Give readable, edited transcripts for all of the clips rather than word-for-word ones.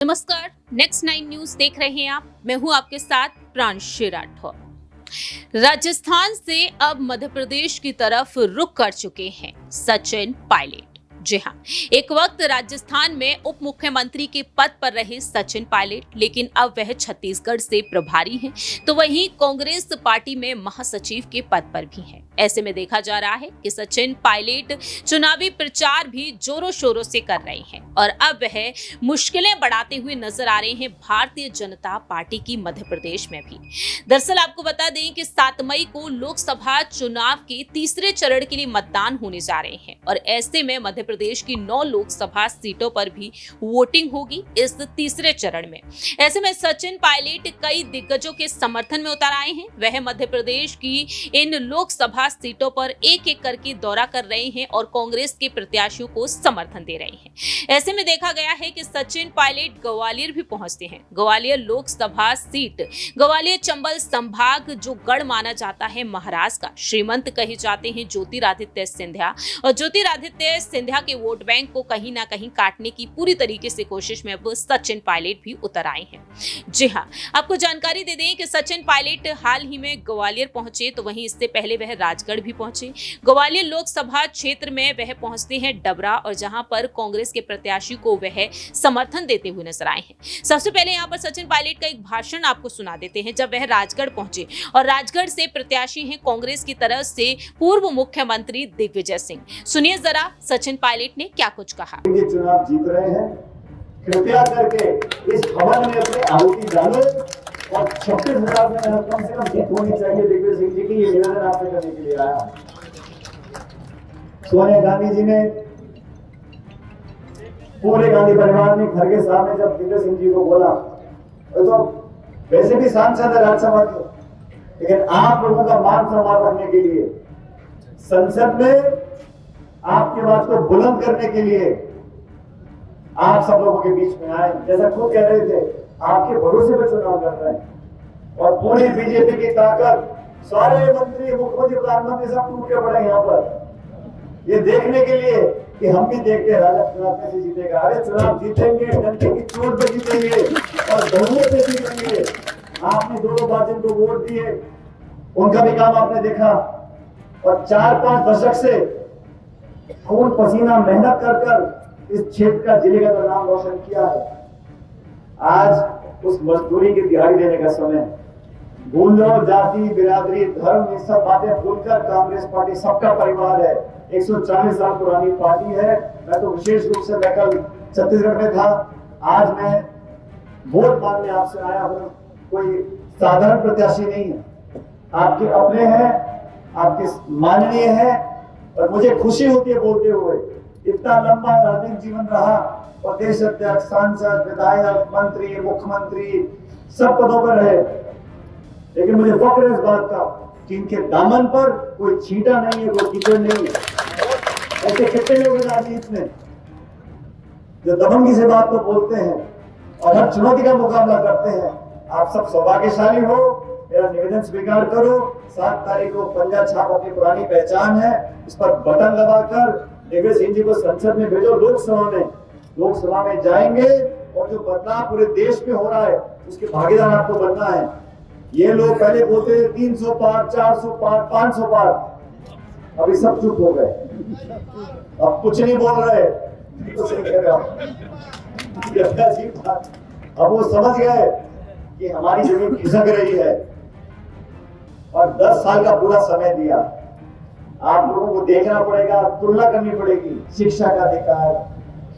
नमस्कार, next 9 news देख रहे हैं आप। मैं हूं आपके साथ प्रांशी राठौर। राजस्थान से अब मध्य प्रदेश की तरफ रुख कर चुके हैं सचिन पायलट। जी हाँ, एक वक्त राजस्थान में उप मुख्यमंत्री के पद पर रहे सचिन पायलट, लेकिन अब वह छत्तीसगढ़ से प्रभारी हैं, तो वहीं कांग्रेस पार्टी में महासचिव के पद पर भी हैं। ऐसे में देखा जा रहा है कि सचिन पायलट चुनावी प्रचार भी जोरों शोरों से कर रहे हैं और अब वह मुश्किलें बढ़ाते हुए नजर आ रहे हैं भारतीय जनता पार्टी की मध्य प्रदेश में भी। दरअसल आपको बता दें कि 7 मई को लोकसभा चुनाव के तीसरे चरण के लिए मतदान होने जा रहे हैं और ऐसे में मध्य प्रदेश की 9 लोकसभा सीटों पर भी वोटिंग होगी इस तीसरे चरण में। ऐसे में सचिन पायलट कई दिग्गजों के समर्थन में उतर आए हैं। वह मध्य प्रदेश की इन लोकसभा सीटों पर एक एक करके दौरा कर रहे हैं और कांग्रेस के प्रत्याशियों को समर्थन दे रहे हैं। ऐसे में देखा गया है कि सचिन पायलट ग्वालियर भी पहुंचते हैं। ग्वालियर लोकसभा सीट ग्वालियर चंबल संभाग जो गढ़ माना जाता है महाराष्ट्र का, श्रीमंत कहे जाते हैं ज्योतिरादित्य सिंधिया, और ज्योतिरादित्य सिंधिया के वोट बैंक को कहीं ना कहीं काटने की पूरी तरीके से कोशिश में अब सचिन पायलट भी उतर आए हैं। जी हाँ, आपको जानकारी दे दें कि सचिन पायलट हाल ही में ग्वालियर पहुंचे, तो वहीं इससे पहले वह राजगढ़ भी पहुंचे। ग्वालियर लोकसभा क्षेत्र में वह पहुंचते हैं डबरा, और जहां पर कांग्रेस के प्रत्याशी को वह समर्थन देते हुए नजर आए हैं। सबसे पहले यहां पर सचिन पायलट का एक भाषण आपको सुना देते हैं जब वह राजगढ़ पहुंचे, और राजगढ़ से प्रत्याशी हैं कांग्रेस की तरफ से पूर्व मुख्यमंत्री दिग्विजय सिंह। सुनिए जरा सचिन पायलट ने क्या कुछ कहा। चुनाव जीत रहे हैं, कृपया करके इस भवन में अपनी आहुति डालो और 36,000 में कम से कम जीत होनी चाहिए दिग्विजय सिंह जी की। ये निवेदन आपसे करने के लिए आया। सोनिया गांधी जी ने, पूरे गांधी परिवार ने, खड़गे साहब ने जब दिग्विजय सिंह जी को बोला, तो वैसे भी सांसद है राज्यसभा के, लेकिन आप लोगों का मान सम्मान रखने के लिए, संसद में आपकी बात को बुलंद करने के लिए आप सब लोगों के बीच में आए। जैसा खुद कह रहे थे, आपके भरोसे पर चुनाव लड़ रहे हैं और पूरी बीजेपी की ताकत, सारे मंत्री, मुख्यमंत्री, प्रधानमंत्री सब टूट के पड़े यहाँ पर, ये देखने के लिए कि हम भी देखते हैं राजा चुनाव कैसे जीतेगा। अरे चुनाव जीतेंगे, डंडे की चोट पे जीतेंगे और बहुमत से जीतेंगे। आपने 2 बार जिनको वोट दिए उनका भी काम आपने देखा, और 4-5 दशक से खून पसीना मेहनत कर कर इस क्षेत्र का, जिले का तो नाम रोशन किया है। आज उस मजदूरी की दिहाड़ी देने का समय है। भूल जाओ जाति, बिरादरी, धर्म, ये सब बातें भूलकर कांग्रेस पार्टी सबका परिवार है। 140 साल पुरानी पार्टी है। मैं तो विशेष रूप से, मैं कल छत्तीसगढ़ में था, आज मैं वोट मांगने आपसे आया हूं। कोई साधारण प्रत्याशी नहीं है, आपके अपने हैं, आपके माननीय हैं, और मुझे खुशी होती है बोलते हुए। इतना लंबा राजनीतिक जीवन रहा, प्रदेश अध्यक्ष, सांसद, विधायक, मंत्री, मुख्यमंत्री सब पदों पर रहे, लेकिन मुझे फख्र है इस बात का कि इनके दामन पर कोई छींटा नहीं है, कोई कीचड़ नहीं है। ऐसे कितने लोग हैं राजनीति में जो दबंगी से बात को बोलते हैं और हर चुनौती का मुकाबला करते हैं। आप सब सौभाग्यशाली हो। मेरा निवेदन स्वीकार करो। 7 तारीख को पंजा छाप अपनी पुरानी पहचान है, इस पर बटन दबाकर दिग्विजय सिंह जी को संसद में भेजो। लोकसभा में जाएंगे और जो बदलाव पूरे देश में हो रहा है उसके भागीदार आपको बनना है। ये लोग पहले बोलते थे 300 पार, 400 पार, 500 पार, अभी सब चुप हो गए, अब कुछ नहीं बोल रहे। तो सही कह रहे हो। अब वो समझ गए कि हमारी जमीन खिसक रही है, और 10 साल का पूरा समय दिया। आप लोगों को देखना पड़ेगा, तुलना करनी पड़ेगी। शिक्षा का अधिकार,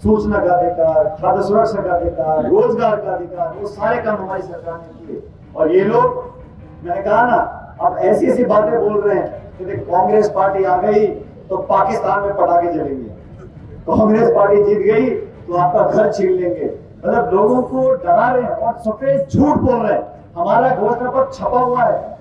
सूचना का अधिकार, खाद्य सुरक्षा का अधिकार, रोजगार का अधिकार, वो सारे काम हमारी सरकार ने किए। और ये लोग, मैंने कहा ना, अब ऐसी ऐसी बातें बोल रहे हैं कि कांग्रेस पार्टी आ गई तो पाकिस्तान में पटाखे जलेंगे, कांग्रेस पार्टी जीत गई तो आपका घर छीन लेंगे। मतलब लोगों को डरा रहे हैं और सफेद झूठ बोल रहे हैं। हमारा घोषणा पत्र छपा हुआ है,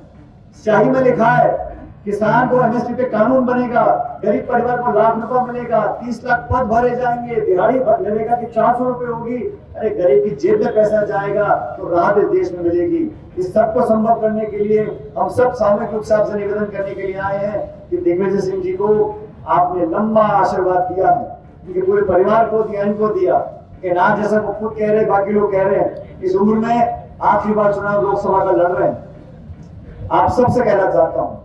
स्याही में लिखा है, किसान को एमएसपी पे कानून बनेगा, गरीब परिवार को ₹1,00,000 मिलेगा, 30 लाख पद भरे जाएंगे, दिहाड़ी मिलेगा कि 400 रुपए होगी। अरे गरीब की जेब में पैसा जाएगा तो राहत इस देश में मिलेगी। इस सबको संभव करने के लिए हम सब सामूहिक रूप से आपसे निवेदन करने के लिए आए हैं कि दिग्विजय सिंह जी को आपने लंबा आशीर्वाद दिया है, उनके पूरे परिवार को दिया, इनको दिया, कि ना जैसा वो खुद कह रहे बाकी लोग कह रहे हैं, इस उम्र में आखिरी बार चुनाव लोकसभा का लड़ रहे हैं। आप सबसे कहना चाहता हूं,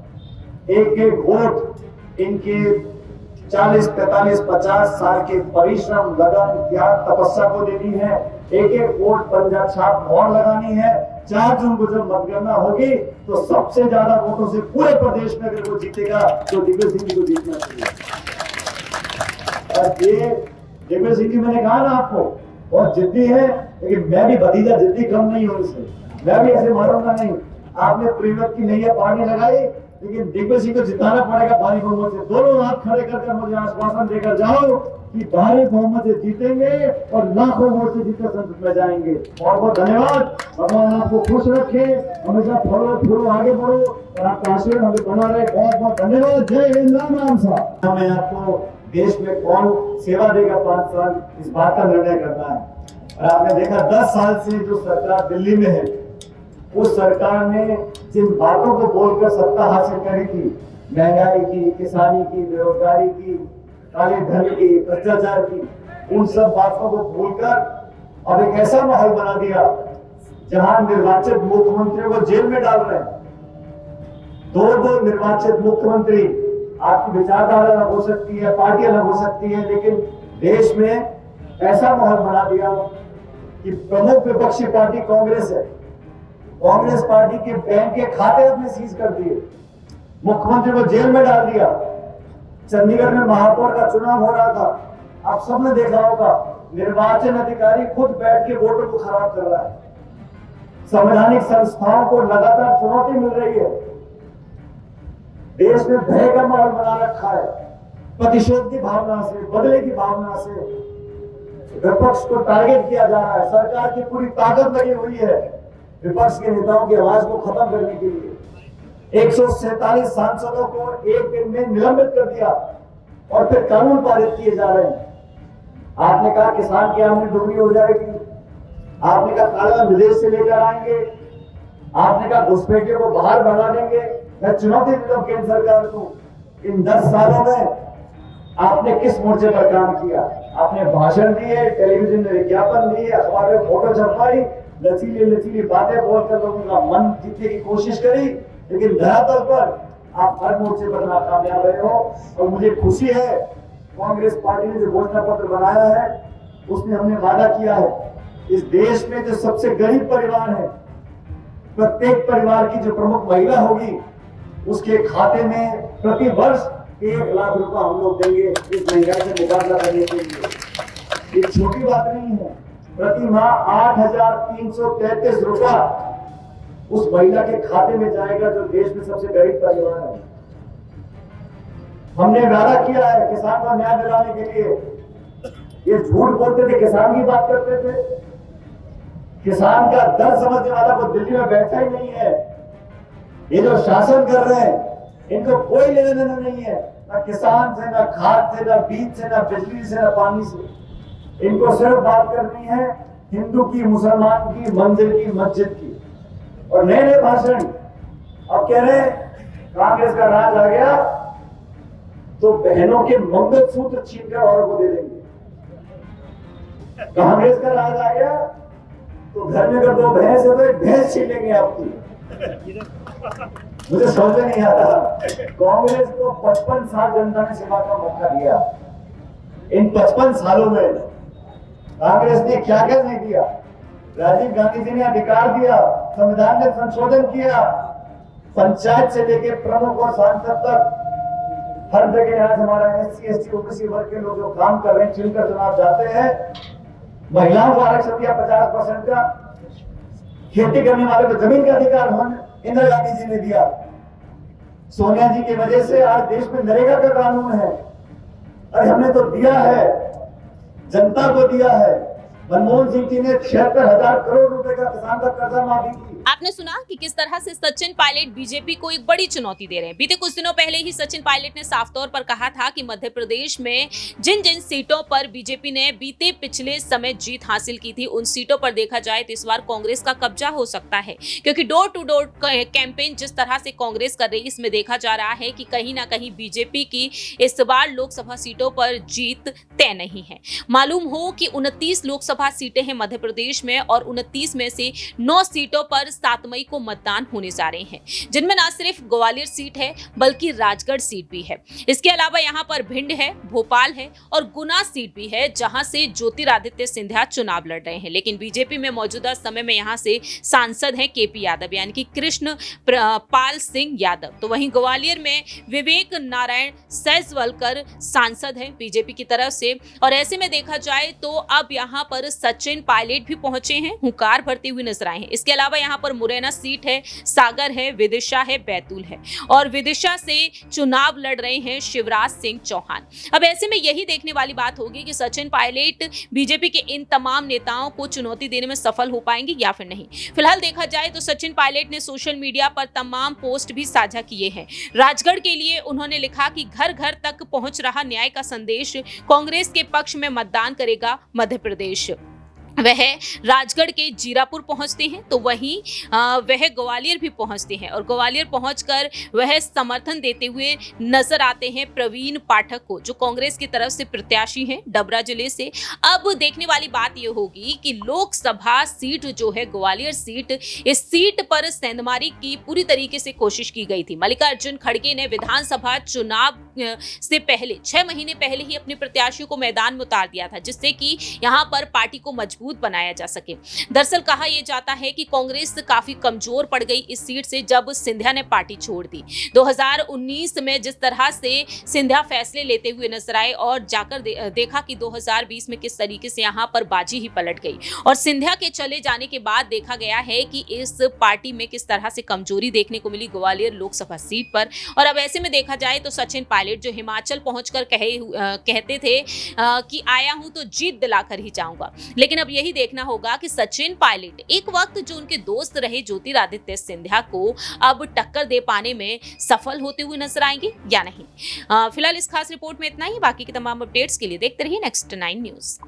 एक एक वोट इनके 40, 45, 50 साल के परिश्रम, लगन, त्याग, तपस्या को देनी है। एक एक वोट पंजा छाप और लगानी है। 4 जून को जब मतगणना होगी तो सबसे ज्यादा वोटों से पूरे प्रदेश में अगर वो जीतेगा तो दिग्विजय सिंह जी को जीतना चाहिए। और ये दिग्विजय सिंह जी, मैंने कहा ना आपको, बहुत जिद्दी है, लेकिन मैं भी भतीजा जिद्दी कम नहीं हूं इससे, मैं भी ऐसे मारूंगा नहीं। आपने प्रीमत की नैया पानी लगाई, लेकिन दिग्विजय सिंह को जिताना पड़ेगा भारी बहुमत से। दोनों हाथ खड़े कर मुझे आश्वासन देकर जाओ कि भारी बहुमत से जीतेंगे और लाखों वोट से जीते संसद में जाएंगे। बहुत बहुत धन्यवाद। भगवान आपको खुश रखे, हमेशा फलो फूलो आगे बढ़ो और आपका आशीर्वाद हमें बना रहे। बहुत बहुत धन्यवाद। जय हिंद, राम राम साहब। हमें आपको देश में कौन सेवा देगा 5 साल, इस बात का निर्णय करना है। और आपने देखा 10 साल से जो सरकार दिल्ली में है, उस सरकार ने जिन बातों को बोलकर सत्ता हासिल करी थी, महंगाई की, किसानी की, बेरोजगारी की, काले धन की, भ्रष्टाचार की, उन सब बातों को भूलकर अब एक ऐसा माहौल बना दिया जहां निर्वाचित मुख्यमंत्रियों को जेल में डाल रहे हैं। 2 निर्वाचित मुख्यमंत्री, आपकी विचारधारा अलग हो सकती है, पार्टी अलग हो सकती है, लेकिन देश में ऐसा माहौल बना दिया कि प्रमुख विपक्षी पार्टी कांग्रेस है। कांग्रेस पार्टी के बैंक के खाते अपने सीज कर दिए, मुख्यमंत्री को जेल में डाल दिया। चंडीगढ़ में महापौर का चुनाव हो रहा था, आप सबने देखा होगा, निर्वाचन अधिकारी खुद बैठ के वोटों को खराब कर रहा है। संवैधानिक संस्थाओं को लगातार चुनौती मिल रही है। देश में भय का माहौल बना रखा है। प्रतिशोध की भावना से, बदले की भावना से विपक्ष को टारगेट किया जा रहा है। सरकार की पूरी ताकत लगी हुई है विपक्ष के नेताओं की आवाज को खत्म करने के लिए। 147 सांसदों को एक दिन में निलंबित कर दिया और फिर कानून पारित किए जा रहे हैं। आपने कहा किसान की आमदनी दोगुनी हो जाएगी, आपने कहा काला विदेश से लेकर आएंगे, आपने कहा घुसपैठियों को बाहर भगा देंगे। मैं चुनौती देता हूं केंद्र सरकार को, इन 10 सालों में आपने किस मोर्चे पर काम किया? आपने भाषण दिए, टेलीविजन में विज्ञापन दिए, अखबार में फोटो छपवाई, लचीली लचीली बातें बोलकर लोगों का मन जीतने की कोशिश करी, लेकिन धरातल पर आप हर मोर्चे पर नाकामयाब रहे हो। और मुझे खुशी है, कांग्रेस पार्टी ने जो घोषणा पत्र बनाया है उसमें हमने वादा किया है, इस देश में जो सबसे गरीब परिवार है, प्रत्येक परिवार की जो प्रमुख महिला होगी, उसके खाते में प्रति वर्ष 1 लाख रुपया हम लोग देंगे इस महंगाई से मुकाबला करने के लिए। ये छोटी बात नहीं है। प्रति माह 8,333 रुपया उस महिला के खाते में जाएगा जो देश में सबसे गरीब परिवार है। हमने वादा किया है किसान को न्याय दिलाने के लिए। ये झूठ बोलते थे, किसान की बात करते थे, किसान का दर्द समझने वाला वो दिल्ली में बैठा ही नहीं है। ये जो शासन कर रहे हैं इनको कोई लेना देना नहीं है, ना किसान से, ना खाद से, ना बीज से, ना बिजली से, ना पानी से। इनको सिर्फ बात करनी है हिंदू की, मुसलमान की, मंदिर की, मस्जिद की। और नए नए भाषण अब कह रहे कांग्रेस का राज आ गया तो बहनों के मंगलसूत्र छीनकर औरों को दे देंगे। कांग्रेस का राज आ गया तो घर में अगर 2 भैंस है तो 1 भैंस छीन लेंगे आपकी। मुझे समझ नहीं आ रहा, कांग्रेस को 55 साल जनता ने सेवा का मौका दिया। इन 55 सालों में कांग्रेस ने क्या क्या नहीं दिया? राजीव गांधी जी ने अधिकार दिया, संविधान में संशोधन किया, पंचायत से लेकर प्रमुख और सांसद तक हर जगह आज हमारा SC, ST, OBC वर्ग के लोग जो काम कर रहे हैं, चुनकर चुनाव जाते हैं। महिलाओं को आरक्षण दिया 50% का, खेती करने वाले को जमीन का अधिकार इंदिरा गांधी जी ने दिया। सोनिया जी की वजह से आज देश में नरेगा का कानून है। अरे हमने तो दिया है, जनता को दिया है। मनमोहन सिंह जी ने 76,000 करोड़ रुपए का किसान का कर्जा माफी की। आपने सुना कि किस तरह से सचिन पायलट बीजेपी को एक बड़ी चुनौती दे रहे हैं। बीते कुछ दिनों पहले ही सचिन पायलट ने साफ तौर पर कहा था कि मध्य प्रदेश में जिन जिन सीटों पर बीजेपी ने बीते पिछले समय जीत हासिल की थी, उन सीटों पर देखा जाए तो इस बार कांग्रेस का कब्जा हो सकता है, क्योंकि डोर टू डोर कैंपेन जिस तरह से कांग्रेस कर रही है, इसमें देखा जा रहा है कि कहीं ना कहीं बीजेपी की इस बार लोकसभा सीटों पर जीत तय नहीं है। मालूम हो कि 29 लोकसभा सीटें हैं मध्य प्रदेश में और 29 में से 9 सीटों पर 7 मई को मतदान होने जा रहे हैं, जिनमें न सिर्फ ग्वालियर सीट है बल्कि राजगढ़ सीट भी है। इसके अलावा यहां पर भिंड है, भोपाल है और गुना सीट भी है, जहां से ज्योतिरादित्य सिंधिया चुनाव लड़ रहे हैं। लेकिन बीजेपी में मौजूदा समय में यहां से सांसद हैं केपी यादव, यानी कि कृष्ण पाल सिंह यादव। तो वहीं ग्वालियर में विवेक नारायण सैजवलकर सांसद हैं बीजेपी की तरफ से। और ऐसे में देखा जाए तो अब यहां पर सचिन पायलट भी पहुंचे हैं, हुंकार भरते हुए नजर आए हैं। इसके अलावा यहां पर मुरैना सीट है, सागर है, विदिशा है, बैतूल है और विदिशा से चुनाव लड़ रहे हैं शिवराज सिंह चौहान। अब ऐसे में यही देखने वाली बात होगी कि सचिन पायलट बीजेपी के इन तमाम नेताओं को चुनौती देने में सफल हो पाएंगे या फिर नहीं। फिलहाल देखा जाए तो सचिन पायलट ने सोशल मीडिया पर तमाम पोस्ट भी साझा किए हैं। राजगढ़ के लिए उन्होंने लिखा कि घर घर तक पहुंच रहा न्याय का संदेश, कांग्रेस के पक्ष में मतदान करेगा मध्य प्रदेश। वह राजगढ़ के जीरापुर पहुंचते हैं तो वहीं वह ग्वालियर भी पहुंचते हैं और ग्वालियर पहुंचकर वह समर्थन देते हुए नजर आते हैं प्रवीण पाठक को, जो कांग्रेस की तरफ से प्रत्याशी हैं डबरा जिले से। अब देखने वाली बात यह होगी कि लोकसभा सीट जो है ग्वालियर सीट, इस सीट पर सेंधमारी की पूरी तरीके से कोशिश की गई थी। मल्लिकार्जुन खड़गे ने विधानसभा चुनाव से पहले 6 महीने पहले ही अपने प्रत्याशियों को मैदान में उतार दिया था, जिससे कि यहां पर पार्टी को मजबूत बनाया जा सके। दरअसल कहा यह जाता है कि कांग्रेस काफी कमजोर पड़ गई इस सीट से जब सिंधिया ने पार्टी छोड़ दी। 2019 में जिस तरह से सिंधिया फैसले लेते हुए नजर आए और जाकर देखा कि 2020 में किस तरीके से यहां पर बाजी ही पलट गई और सिंधिया के चले जाने के बाद देखा गया है कि इस पार्टी में किस तरह से कमजोरी देखने को मिली ग्वालियर लोकसभा सीट पर। और अब ऐसे में देखा जाए तो सचिन पायलट जो हिमाचल पहुंचकर कहते थे कि आया हूं तो जीत दिलाकर ही जाऊंगा, लेकिन अब यही देखना होगा कि सचिन पायलट एक वक्त जो उनके दोस्त रहे ज्योतिरादित्य सिंधिया को अब टक्कर दे पाने में सफल होते हुए नजर आएंगे या नहीं। फिलहाल इस खास रिपोर्ट में इतना ही। बाकी की तमाम अपडेट्स के लिए देखते रहिए नेक्स्ट 9 न्यूज।